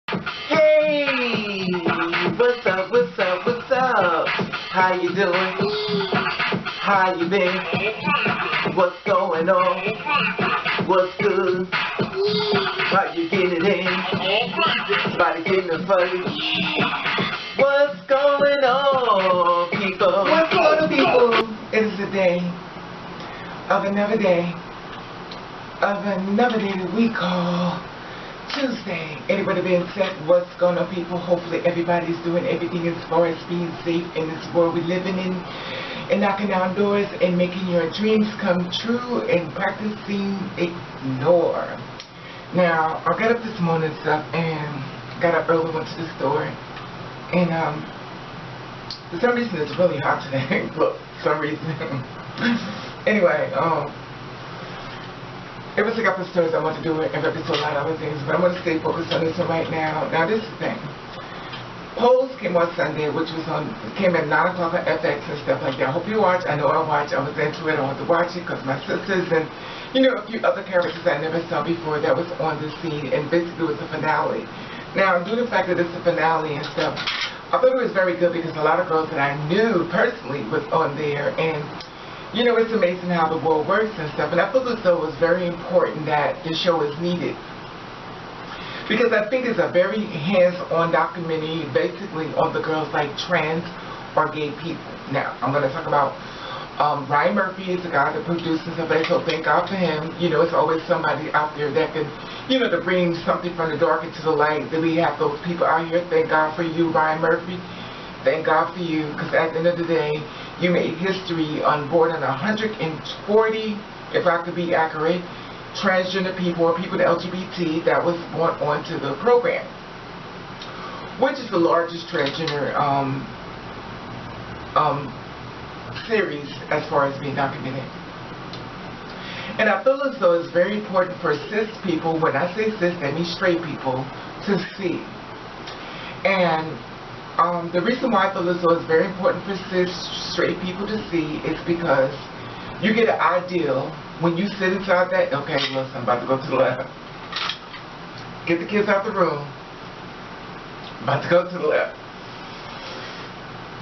Hey! What's up, what's up, what's up? How you doing? How you been? What's going on? What's good? How you getting it in? Body getting the fuzzy? What's going on, people? What's going on, people? It is the day of another day that we call Tuesday. Anybody being set? What's going on, people? Hopefully everybody's doing everything as far as being safe in this world we're living in, and knocking down doors and making your dreams come true and practicing ignore. Now, I got up this morning and stuff and got up early, went to the store, and for some reason it's really hot today. Look, for some reason. Anyway, ever since I got the stores, I want to do it and represent a lot of other things, but I'm going to stay focused on this one right now. Now, this is the thing. Polls came on Sunday, which was came at 9 o'clock on FX and stuff like that. I hope you watch. I know I watch. I was into it. I want to watch it because my sisters and, you know, a few other characters I never saw before that was on the scene, and basically it was a finale. Now, due to the fact that it's a finale and stuff, I thought it was very good because a lot of girls that I knew personally was on there, and you know, it's amazing how the world works and stuff. And I feel as though it was very important that the show is needed, because I think it's a very hands-on documentary basically on the girls like trans or gay people. Now, I'm going to talk about Ryan Murphy is the guy that produces it, so thank God for him. You know, it's always somebody out there that can, you know, to bring something from the dark into the light. That we have those people out here. Thank God for you, Ryan Murphy. Thank God for you, because at the end of the day, you made history on board on 140, if I could be accurate, transgender people or people with LGBT that was brought onto the program, which is the largest transgender series as far as being documented. And I feel as though it's very important for cis people, when I say cis, that means straight people, to see. And the reason why I feel as though it's very important for cis straight people to see is because you get an idea when you sit inside that. Okay, listen, I'm about to go to the left. Get the kids out the room. About to go to the left.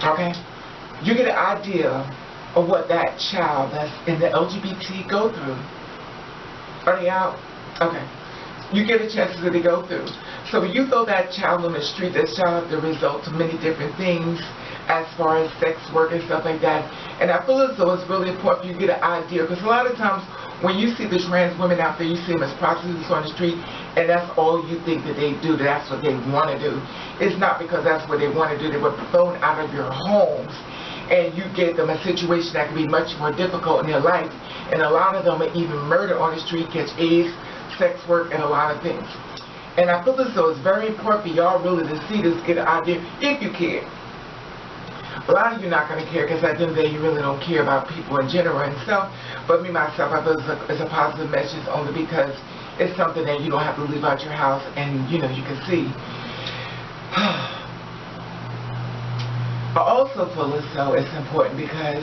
Okay? You get an idea of what that child that's in the LGBT go through. Are they out? Okay. You get a chance that they go through. So when you throw that child on the street, that child the result of many different things as far as sex work and stuff like that. And I feel as though it's really important for you to get an idea, because a lot of times when you see the trans women out there, you see them as prostitutes on the street, and that's all you think that they do, that's what they want to do. It's not because that's what they want to do. They were thrown out of your homes, and you give them a situation that can be much more difficult in their life. And a lot of them are even murdered on the street, catch AIDS, sex work, and a lot of things. And I feel as though it's very important for y'all really to see this, get an idea, if you care. A lot of you are not going to care, because at the end of the day, you really don't care about people in general and stuff. But me, myself, I feel it's a positive message only because it's something that you don't have to leave out your house and, you know, you can see. I also feel as though it's important because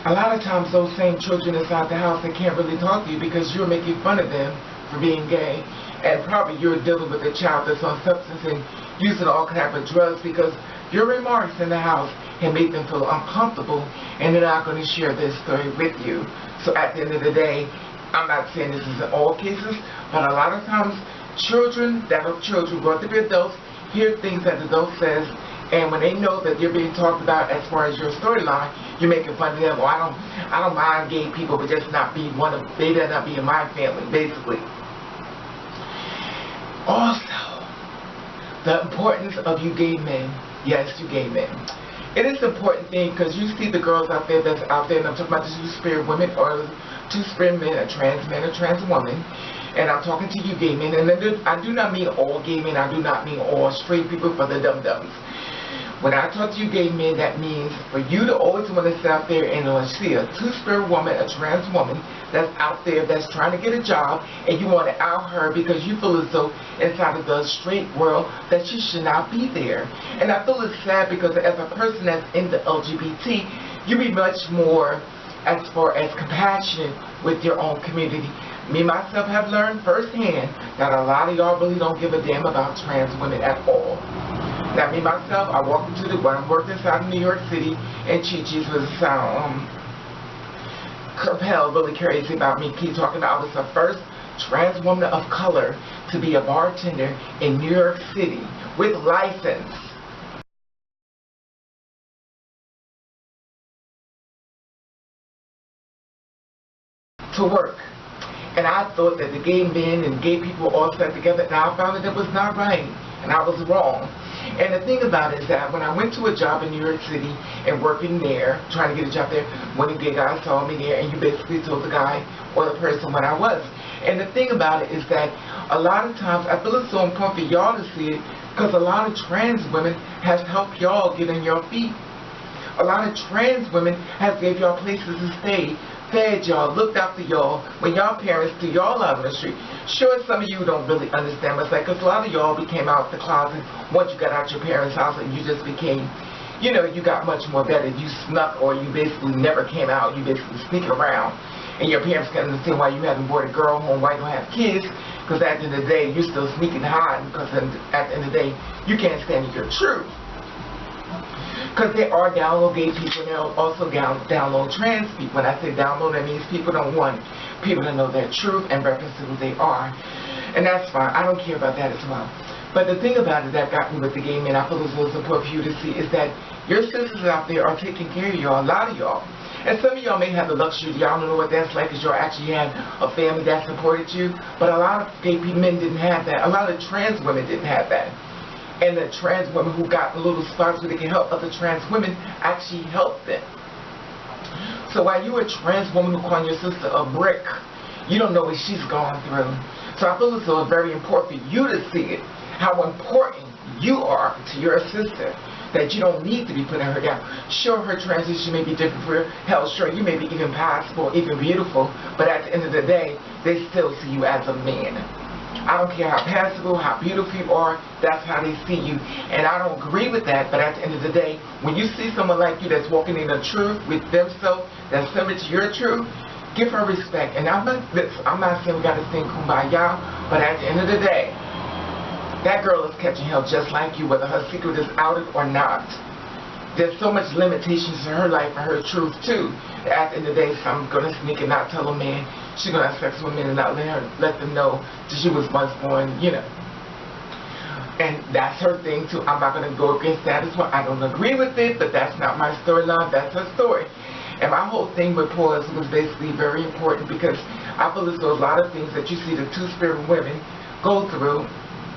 a lot of times those same children inside the house, they can't really talk to you because you're making fun of them for being gay. And probably you're dealing with a child that's on substance and using all kinds of drugs, because your remarks in the house have made them feel uncomfortable, and they're not going to share this story with you. So at the end of the day, I'm not saying this is in all cases, but a lot of times children that are children grow up to be adults, hear things that the adult says, and when they know that they're being talked about as far as your storyline, you're making fun of them. Well, I don't mind gay people, but just not be one of, they better not be in my family, basically. Also, the importance of you gay men. Yes, you gay men. It is an important thing, because you see the girls out there that's out there, and I'm talking about the two-spirit women or two-spirit men, a trans man, a trans woman. And I'm talking to you gay men, and I do not mean all gay men, I do not mean all straight people for the dum-dums. When I talk to you gay men, that means for you to always want to sit out there and see a two-spirit woman, a trans woman that's out there that's trying to get a job, and you want to out her because you feel as though inside of the straight world that she should not be there. And I feel it's sad, because as a person that's in the LGBT, you be much more as far as compassion with your own community. Me, myself, have learned firsthand that a lot of y'all really don't give a damn about trans women at all. Now, me, myself, I walked into when I'm working inside of New York City, and Chi-Chi's was compelled, really crazy about me. Keep talking about I was the first trans woman of color to be a bartender in New York City with license. To work. And I thought that the gay men and gay people all sat together, and I found that it was not right, and I was wrong. And the thing about it is that when I went to a job in New York City and working there, trying to get a job there, one of the gay guys saw me there, and you basically told the guy or the person what I was. And the thing about it is that a lot of times I feel it's so important for y'all to see it, because a lot of trans women has helped y'all get on your feet. A lot of trans women has gave y'all places to stay, fed y'all, looked after y'all, when y'all parents threw y'all out on the street. Sure, some of you don't really understand what's like, because a lot of y'all became out the closet once you got out your parents' house, and you just became, you know, you got much more better. You snuck, or you basically never came out. You basically sneaking around, and your parents can't understand why you haven't brought a girl home, why you don't have kids, because at the end of the day, you're still sneaking hiding, because at the end of the day, you can't stand your truth. Because there are download gay people, and they'll also download trans people. When I say download, that means people don't want people to know their truth and reference to who they are. And that's fine. I don't care about that as well. But the thing about it that got me with the gay men, I feel it's also important for you to see, is that your sisters out there are taking care of y'all, a lot of y'all. And some of y'all may have the luxury, y'all don't know what that's like, because y'all actually had a family that supported you. But a lot of gay men didn't have that. A lot of trans women didn't have that. And the trans women who got the little spots where they can help other trans women actually help them. So while you're a trans woman who calls your sister a brick, you don't know what she's gone through. So I feel it's so very important for you to see it, how important you are to your sister, that you don't need to be putting her down. Sure, her transition may be different for her. Hell, sure, you may be even passable, even beautiful, but at the end of the day, they still see you as a man. I don't care how passable, how beautiful you are, that's how they see you. And I don't agree with that, but at the end of the day, when you see someone like you that's walking in the truth with themselves, that's similar to your truth, give her respect. And I'm not saying we got to sing kumbaya, but at the end of the day, that girl is catching hell just like you, whether her secret is outed or not. There's so much limitations in her life and her truth too. At the end of the day, someone's going to sneak and not tell a man she's going to have sex with men and not let them know that she was once born, you know. And that's her thing too. I'm not going to go against that as well. I don't agree with it, but that's not my storyline. That's her story. And my whole thing with Paul was basically very important, because I feel as though a lot of things that you see the two-spirit women go through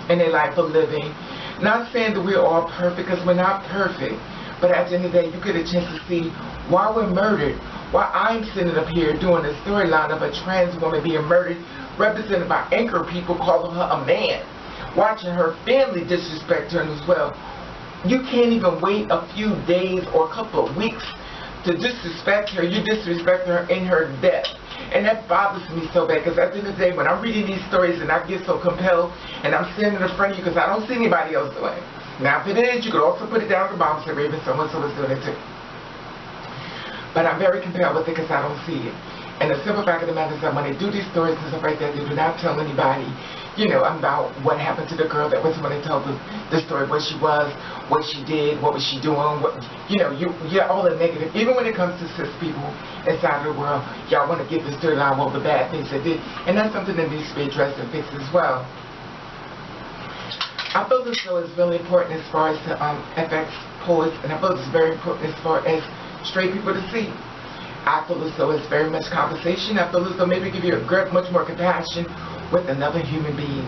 in their life of living. Not saying that we're all perfect, because we're not perfect. But at the end of the day, you get a chance to see why we're murdered. Why I'm sitting up here doing the storyline of a trans woman being murdered, represented by anchor people calling her a man. Watching her family disrespect her as well. You can't even wait a few days or a couple of weeks to disrespect her. You disrespect her in her death. And that bothers me so bad, because at the end of the day, when I'm reading these stories and I get so compelled, and I'm standing in front of you because I don't see anybody else doing it. Now, if it is, you could also put it down at the bottom and say, Raven, so-and-so is doing it too. But I'm very compelled with it because I don't see it. And the simple fact of the matter is that when they do these stories and stuff like that, they do not tell anybody, you know, about what happened to the girl that was when they tell the story, what she was, what she did, what was she doing, what, you know, you're all the negative. Even when it comes to cis people inside of the world, y'all want to give the storyline of all the bad things they did. And that's something that needs to be addressed and fixed as well. I feel this show is really important as far as the FX poets, and I feel it's very important as far as straight people to see. I feel as though it's very much conversation. I feel as though maybe give you much more compassion with another human being.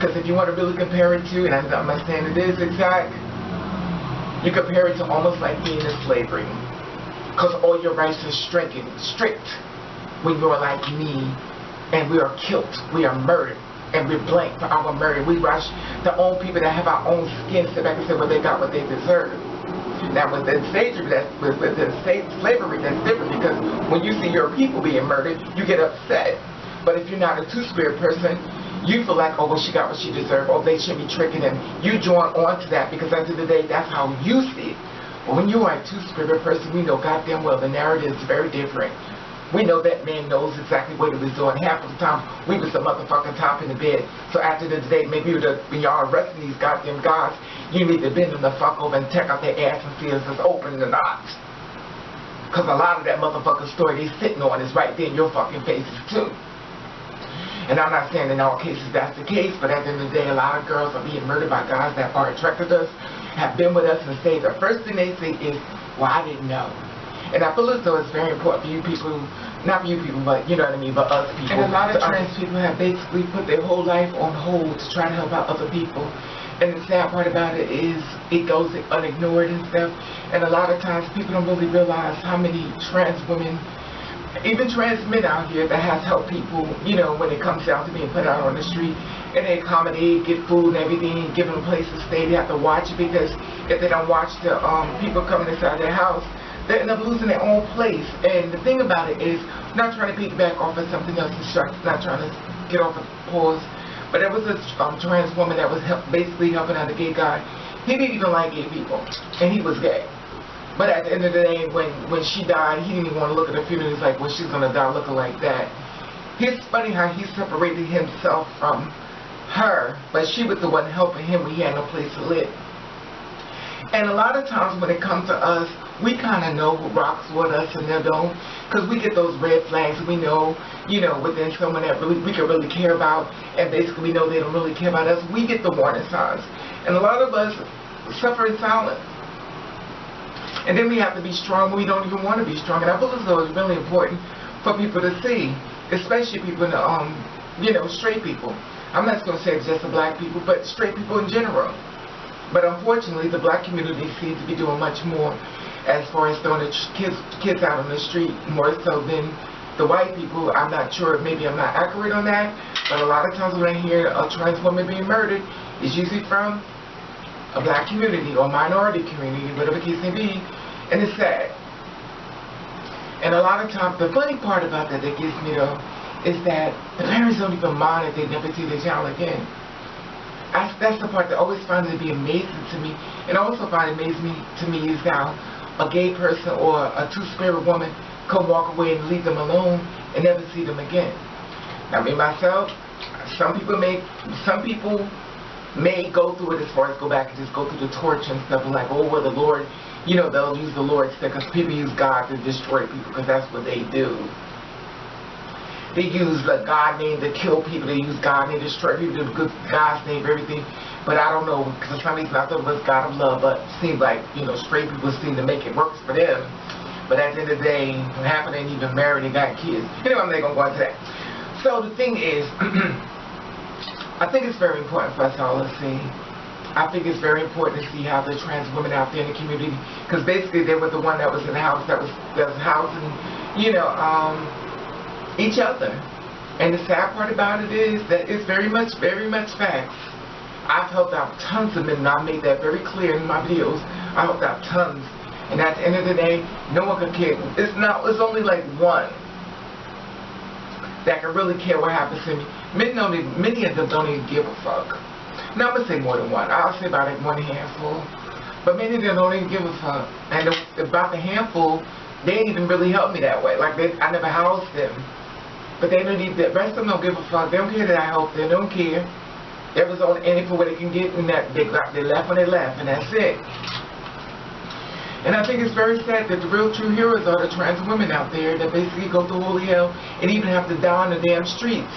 Because if you want to really compare it to, and I'm not saying it is exact, you compare it to almost like being in slavery. Because all your rights are strict when you're like me, and we are killed, we are murdered. And we're blamed for our murder. We rush the own people that have our own skin, sit back and say, well, they got what they deserve. Now, with the slavery, that's different, because when you see your people being murdered, you get upset. But if you're not a two-spirit person, you feel like, oh, well, she got what she deserved, or they shouldn't be tricking him. You join on to that, because at the end of the day, that's how you see it. But when you are a two-spirit person, we know goddamn well the narrative is very different We know that man knows exactly what he was doing. Half of the time, we was the motherfucking top in the bed. So after the day, maybe when y'all arresting these goddamn guys, you need to bend them the fuck over and check out their ass and see if it's open or not. Because a lot of that motherfucking story they sitting on is right there in your fucking faces too. And I'm not saying in all cases that's the case, but at the end of the day, a lot of girls are being murdered by guys that are attracted to us, have been with us, and say the first thing they say is, well, I didn't know. And I feel as though it's very important for you people, not for you people, but you know what I mean, but us people. And a lot of trans people have basically put their whole life on hold to try to help out other people. And the sad part about it is it goes unignored and stuff. And a lot of times people don't really realize how many trans women, even trans men out here that has helped people, you know, when it comes down to being put out on the street. And they accommodate, get food and everything, give them a place to stay. They have to watch it, because if they don't watch the people coming inside their house, they end up losing their own place. And the thing about it is, I'm not trying to piggyback off of something else, not trying to get off of pause, but there was a trans woman that was basically helping out a gay guy. He didn't even like gay people, and he was gay. But at the end of the day, when she died, he didn't even want to look at the funeral. He's like, well, she's going to die looking like that. It's funny how he separated himself from her, but she was the one helping him when he had no place to live. And a lot of times when it comes to us, we kind of know who rocks with us and they don't, because we get those red flags. We know, you know, within someone that we can really care about, and basically we know they don't really care about us. We get the warning signs, and a lot of us suffer in silence. And then we have to be strong when we don't even want to be strong. And I feel as though it's really important for people to see, especially people in the, you know, straight people. I'm not going to say just the black people, but straight people in general. But unfortunately, the black community seems to be doing much more as far as throwing the kids out on the street, more so than the white people. I'm not sure, maybe I'm not accurate on that, but a lot of times when I hear a trans woman being murdered, it's usually from a black community or minority community, whatever the case may be, and it's sad. And a lot of times, the funny part about that gets me though, is that the parents don't even mind if they never see their child again. That's the part that always finds it to be amazing to me. And I also find it amazing to me is how a gay person or a two-spirit woman can walk away and leave them alone and never see them again. I mean, myself, some people may go through it as far as go back and just go through the torch and stuff, and like, oh, well, the Lord, you know, they'll use the Lord's stick, because people use God to destroy people, because that's what they do. They use the God name to kill people. They use God name to destroy people. The good God's name for everything. But I don't know, because for some reason I thought it was God of love. But it seems like, you know, straight people seem to make it work for them. But at the end of the day, half of them ain't even married and got kids. Anyway, I'm not going to go into that. So the thing is, I think it's very important for us all to see. I think it's very important to see how the trans women out there in the community, because basically they were the one that was in the house that was housing, you know, each other. And the sad part about it is that it's very much facts. I've helped out tons of men, and I made that very clear in my videos. I helped out tons, and at the end of the day, no one can care. It's only like one that can really care what happens to me. Many of them don't even give a fuck. Now, I'm gonna say more than one. I'll say about like one handful, but many of them don't even give a fuck. And about the handful, they ain't even really helped me that way. Like I never housed them. But they don't need the rest of them don't give a fuck. They don't care that I helped them. They don't care. There was only any for what they can get, and that they left when they left, and that's it. And I think it's very sad that the real true heroes are the trans women out there that basically go through holy hell and even have to die on the damn streets.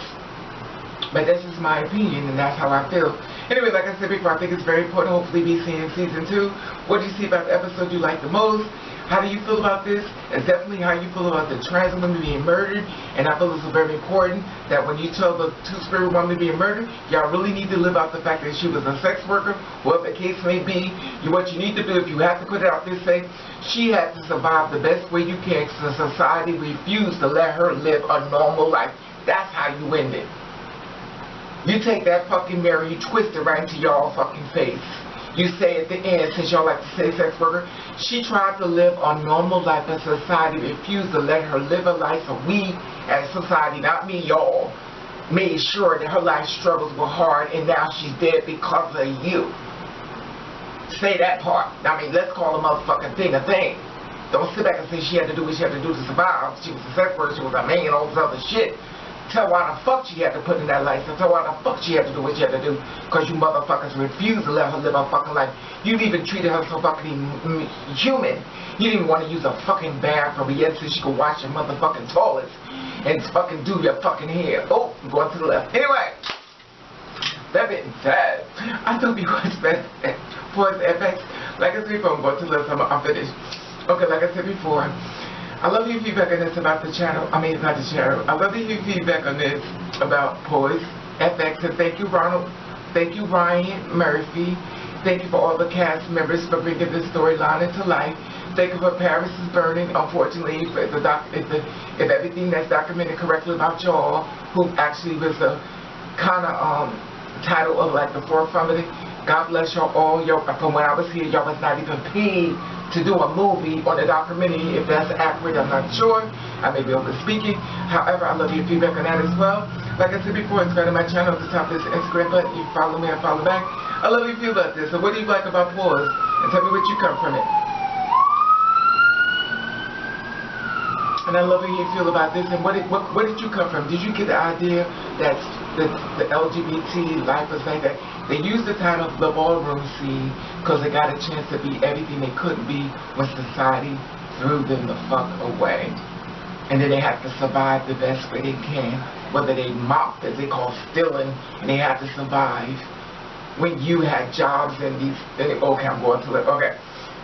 But that's just my opinion, and that's how I feel. Anyway, like I said before, I think it's very important. Hopefully be seeing season 2. What do you see about the episode you like the most? How do you feel about this? It's definitely how you feel about the trans woman being murdered. And I feel it's very important that when you tell the two-spirit woman being murdered, y'all really need to live out the fact that she was a sex worker, whatever the case may be. What you need to do, if you have to put it out this way, she had to survive the best way you can, because society refused to let her live a normal life. That's how you end it. You take that fucking mirror, you twist it right into y'all fucking face. You say at the end, since y'all like to say sex worker, she tried to live a normal life, and society refused to let her live a life. So we, as society, not me, y'all, made sure that her life struggles were hard, and now she's dead because of you. Say that part. I mean, let's call a motherfucking thing a thing. Don't sit back and say she had to do what she had to do to survive. She was a sex worker, she was a man, all this other shit. Tell her why the fuck she had to put in that license. Tell her why the fuck she had to do what she had to do. Because you motherfuckers refused to let her live her fucking life. You even treated her so fucking human. You didn't want to use a fucking bathroom, yet so she could wash your motherfucking toilets and fucking do your fucking hair. Oh, I'm going to the left. Anyway, that being said, I still be watching for his FX. Like I said before, I'm going to the left. I'm finished. Okay, like I said before, I love your feedback on this about the channel. I mean, not the channel. I love your feedback on this about Poise FX. And thank you, Ronald. Thank you, Ryan Murphy. Thank you for all the cast members for bringing this storyline into life. Thank you for Paris is Burning. Unfortunately, if everything that's documented correctly about y'all, who actually was the kind of title of like the forefront of it. God bless y'all all. From when I was here, y'all was not even paid to do a movie or a documentary. If that's accurate, I'm not sure. I may be over speaking. However, I love your feedback on that as well. Like I said before, subscribe to my channel at the top of this Instagram button. You follow me, I follow back. I love your feel about this. So what do you like about Pause? And tell me what you come from it. And I love how you feel about this. And where did you come from? Did you get the idea that the LGBT life was like that? They used the title of the ballroom scene because they got a chance to be everything they couldn't be when society threw them the fuck away. And then they have to survive the best way they can. Whether they mopped, as they call stealing, and they had to survive. When you had jobs and these, okay, I'm going to it. Okay.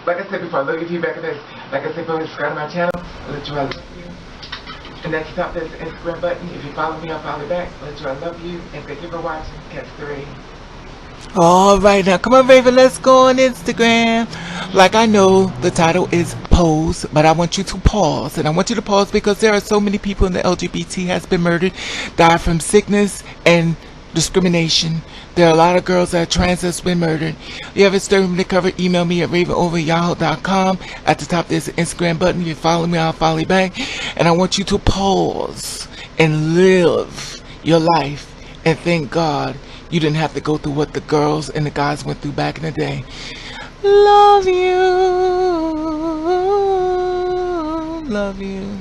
Like I said before, I love your feedback on this. Like I said before, subscribe to my channel. I'll let you know I love you. And that's the top of this Instagram button. If you follow me, I'll follow back. I'll let you know I love you. And thank you for watching. Catch 3. Alright, now come on, Raven, let's go on Instagram. Like, I know the title is Pose, but I want you to pause. And I want you to pause because there are so many people in the LGBT has been murdered, died from sickness and discrimination. There are a lot of girls that are trans that's been murdered. You have a story to cover, email me at ravenover@yahoo.com. At the top there's an Instagram button. If you follow me, I'll follow you back. And I want you to pause and live your life and thank God you didn't have to go through what the girls and the guys went through back in the day. Love you. Love you.